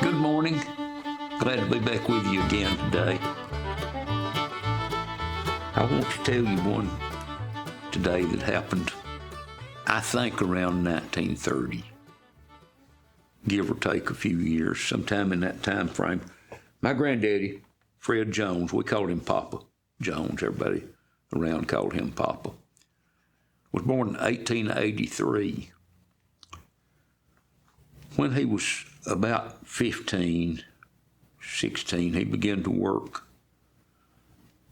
Good morning. Glad to be back with you again today. I want to tell you one today that happened, I think, around 1930, give or take a few years, sometime in that time frame. My granddaddy, Fred Jones, we called him Papa Jones. Everybody around called him Papa. Was born in 1883. When he was about 15, 16, he began to work.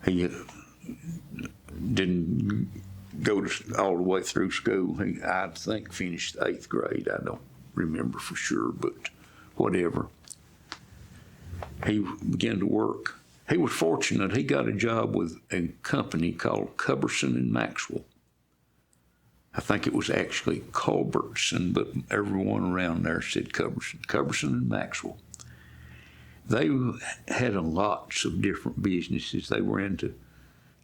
He didn't go all the way through school. He, I think, finished 8th grade. I don't remember for sure, but whatever. He began to work. He was fortunate. He got a job with a company called Culberson and Maxwell. I think it was actually Culbertson, but everyone around there said Culberson and Maxwell. They had lots of different businesses. They were into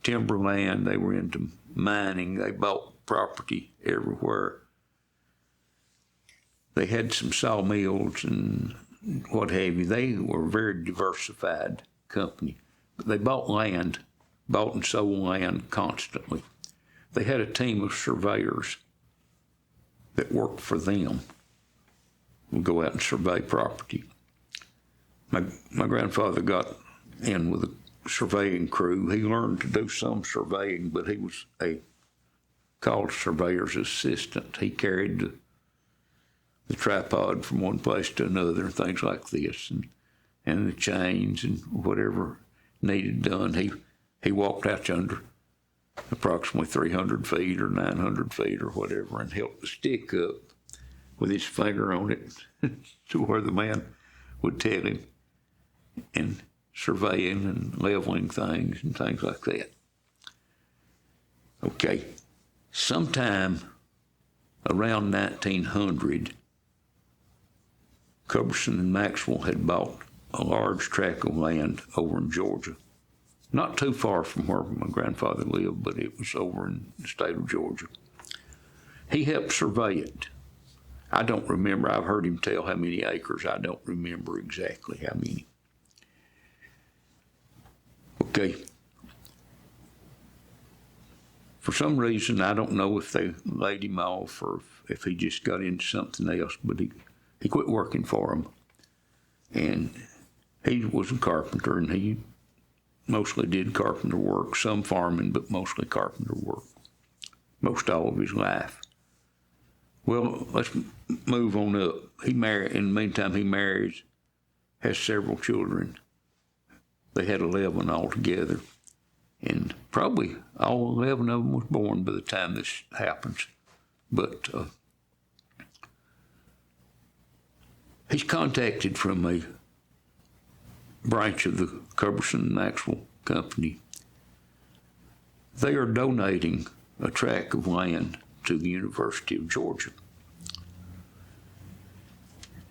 timberland. They were into mining. They bought property everywhere. They had some sawmills and what have you. They were a very diversified company. But they bought and sold land constantly. They had a team of surveyors that worked for them. Would go out and survey property. My grandfather got in with a surveying crew. He learned to do some surveying, but he was called surveyor's assistant. He carried the tripod from one place to another, things like this, and the chains and whatever needed done. He walked out yonder approximately 300 feet or 900 feet or whatever, and held the stick up with his finger on it to where the man would tell him, and surveying and leveling things and things like that. Okay, sometime around 1900, Culberson and Maxwell had bought a large tract of land over in Georgia. Not too far from where my grandfather lived, but it was over in the state of Georgia. He helped survey it. I don't remember. I've heard him tell how many acres. I don't remember exactly how many. Okay. For some reason, I don't know if they laid him off or if he just got into something else, but he quit working for them. And he was a carpenter, and he mostly did carpenter work, some farming, but mostly carpenter work, most all of his life. Well, let's move on up. He married, in the meantime, he marries, has several children. They had 11 altogether, and probably all 11 of them was born by the time this happens. But he's contacted from a branch of the Culberson Maxwell Company. They are donating a tract of land to the University of Georgia.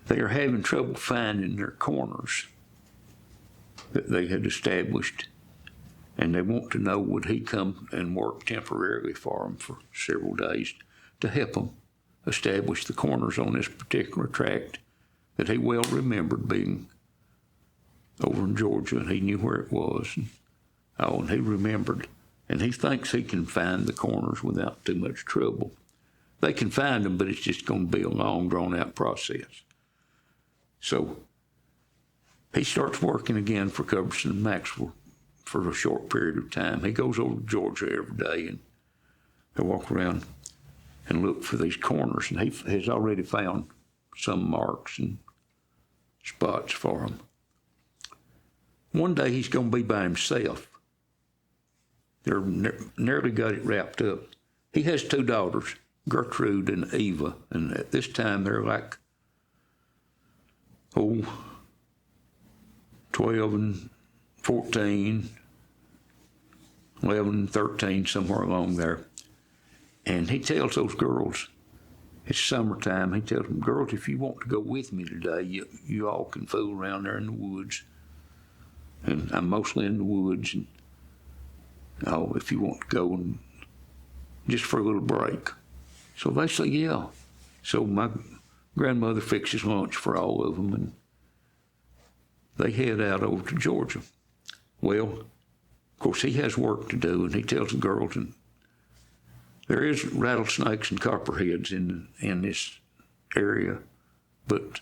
They are having trouble finding their corners that they had established, and they want to know, would he come and work temporarily for them for several days to help them establish the corners on this particular tract that he well remembered being over in Georgia, and he knew where it was. And he remembered. And he thinks he can find the corners without too much trouble. They can find them, but it's just going to be a long, drawn-out process. So he starts working again for Culberson and Maxwell for a short period of time. He goes over to Georgia every day, and they walk around and look for these corners. And he has already found some marks and spots for them. One day he's going to be by himself. They're nearly got it wrapped up. He has 2 daughters, Gertrude and Eva, and at this time they're like, 12 and 14, 11 and 13, somewhere along there. And he tells those girls, it's summertime, he tells them, girls, if you want to go with me today, you all can fool around there in the woods. And I'm mostly in the woods, and if you want to go and just for a little break. So they say, yeah. So my grandmother fixes lunch for all of them, and they head out over to Georgia. Well, of course, he has work to do, and he tells the girls, and there is rattlesnakes and copperheads in this area, but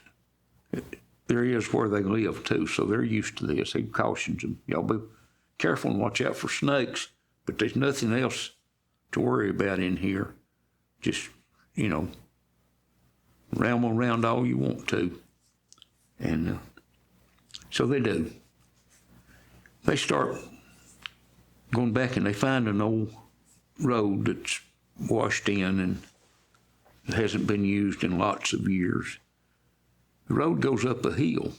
there is where they live too, so they're used to this. He cautions them, y'all be careful and watch out for snakes, but there's nothing else to worry about in here. Just, ramble around all you want to. And so they do. They start going back and they find an old road that's washed in and it hasn't been used in lots of years. The road goes up a hill.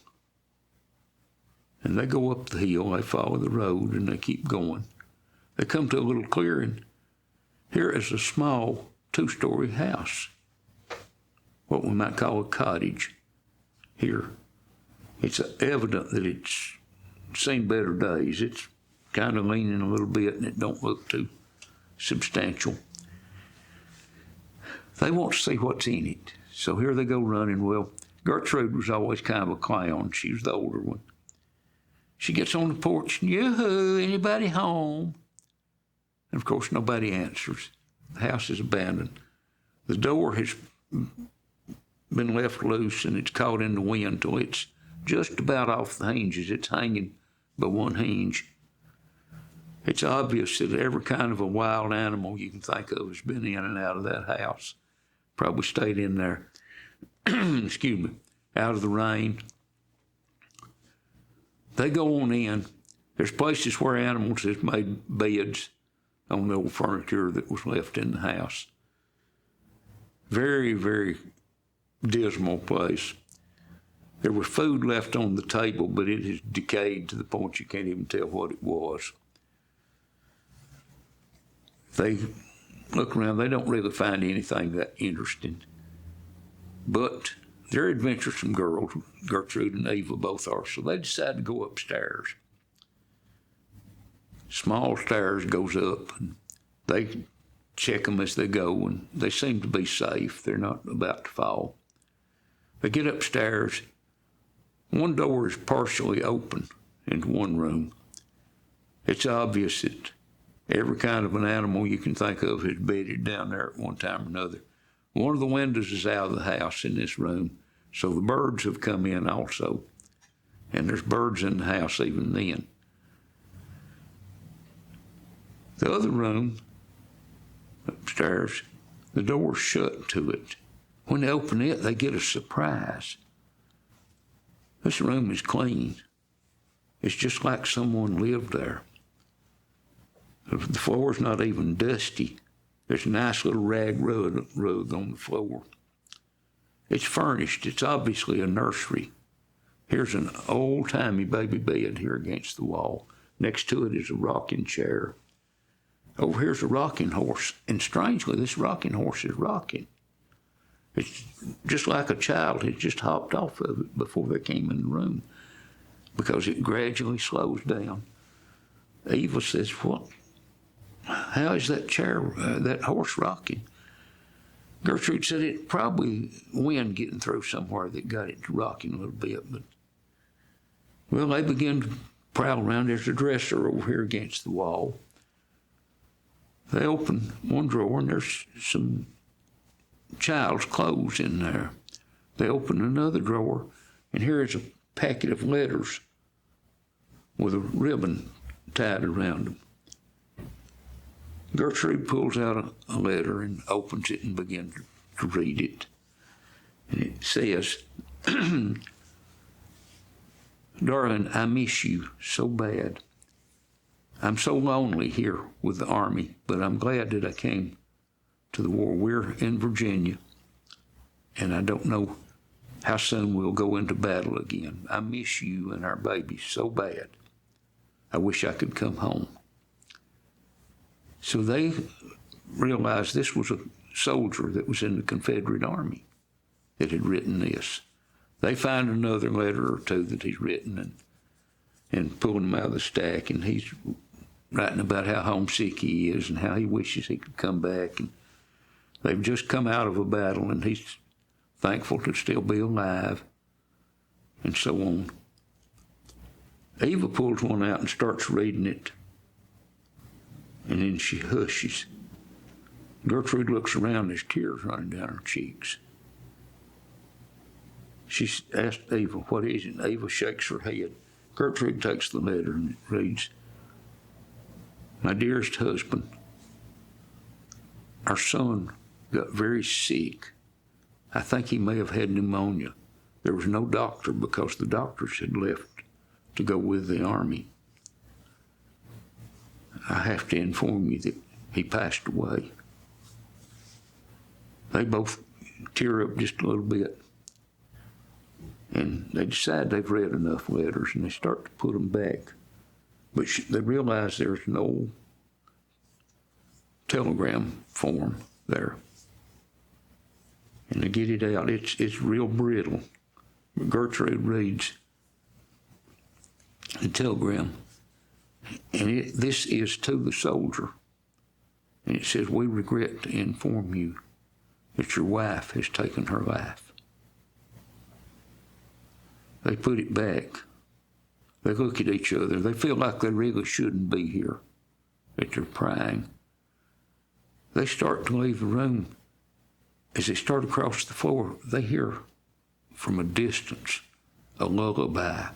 And they go up the hill, they follow the road, and they keep going. They come to a little clearing. Here is a small 2-story house, what we might call a cottage here. It's evident that it's seen better days. It's kind of leaning a little bit, and it don't look too substantial. They want to see what's in it. So here they go running. Well, Gertrude was always kind of a clown. She was the older one. She gets on the porch, and yoo-hoo, anybody home? And of course, nobody answers. The house is abandoned. The door has been left loose, and it's caught in the wind till it's just about off the hinges. It's hanging by one hinge. It's obvious that every kind of a wild animal you can think of has been in and out of that house. Probably stayed in there, excuse me, out of the rain. They go on in. There's places where animals have made beds on the old furniture that was left in the house. Very, very dismal place. There was food left on the table, but it has decayed to the point you can't even tell what it was. They look around. They don't really find anything that interesting. But they're adventuresome girls. Gertrude and Eva both are. So they decide to go upstairs. Small stairs goes up, and they check them as they go, and they seem to be safe. They're not about to fall. They get upstairs. One door is partially open into one room. It's obvious that every kind of an animal you can think of has bedded down there at one time or another. One of the windows is out of the house in this room, so the birds have come in also. And there's birds in the house even then. The other room, upstairs, the door's shut to it. When they open it, they get a surprise. This room is clean. It's just like someone lived there. The floor's not even dusty. There's a nice little rag rug on the floor. It's furnished. It's obviously a nursery. Here's an old-timey baby bed here against the wall. Next to it is a rocking chair. Over here's a rocking horse. And strangely, this rocking horse is rocking. It's just like a child had just hopped off of it before they came in the room, because it gradually slows down. Eva says, "What? How is that that horse rocking?" Gertrude said it probably wind getting through somewhere that got it rocking a little bit. But well, they begin to prowl around. There's a dresser over here against the wall. They open one drawer, and there's some child's clothes in there. They open another drawer, and here is a packet of letters with a ribbon tied around them. Gertrude pulls out a letter and opens it and begins to read it. And it says, "Darling, I miss you so bad. I'm so lonely here with the Army, but I'm glad that I came to the war. We're in Virginia, and I don't know how soon we'll go into battle again. I miss you and our baby so bad. I wish I could come home." So they realized this was a soldier that was in the Confederate Army that had written this. They find another letter or two that he's written and pulling them out of the stack, and he's writing about how homesick he is and how he wishes he could come back. And they've just come out of a battle, and he's thankful to still be alive, and so on. Eva pulls one out and starts reading it, and then she hushes. Gertrude looks around, there's tears running down her cheeks. She asked Eva, what is it? And Eva shakes her head. Gertrude takes the letter and it reads, my dearest husband, our son got very sick. I think he may have had pneumonia. There was no doctor because the doctors had left to go with the army. I have to inform you that he passed away. They both tear up just a little bit. And they decide they've read enough letters and they start to put them back. But they realize there's no telegram form there. And they get it out. It's real brittle. Gertrude reads the telegram. And this is to the soldier. And it says, we regret to inform you that your wife has taken her life. They put it back. They look at each other. They feel like they really shouldn't be here, that they're crying. They start to leave the room. As they start across the floor, they hear from a distance a lullaby.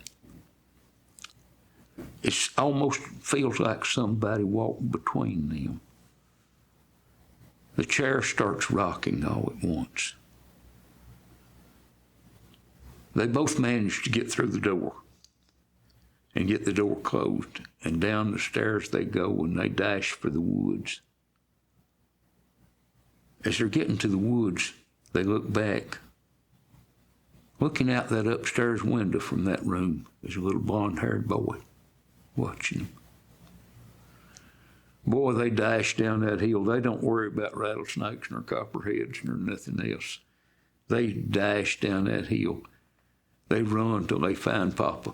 It almost feels like somebody walked between them. The chair starts rocking all at once. They both manage to get through the door and get the door closed, and down the stairs they go and they dash for the woods. As they're getting to the woods, they look back. Looking out that upstairs window from that room is a little blonde-haired boy watching them. Boy, they dash down that hill. They don't worry about rattlesnakes nor copperheads nor nothing else. They dash down that hill. They run till they find Papa.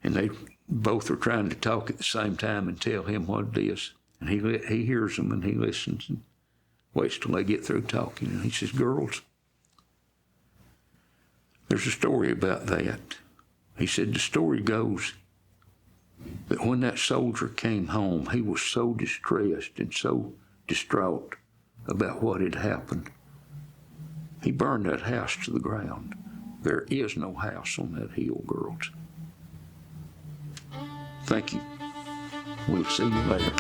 And they both are trying to talk at the same time and tell him what it is. And he hears them and he listens and waits till they get through talking. And he says, girls, there's a story about that. He said, the story goes that when that soldier came home, he was so distressed and so distraught about what had happened. He burned that house to the ground. There is no house on that hill, girls. Thank you. We'll see you later.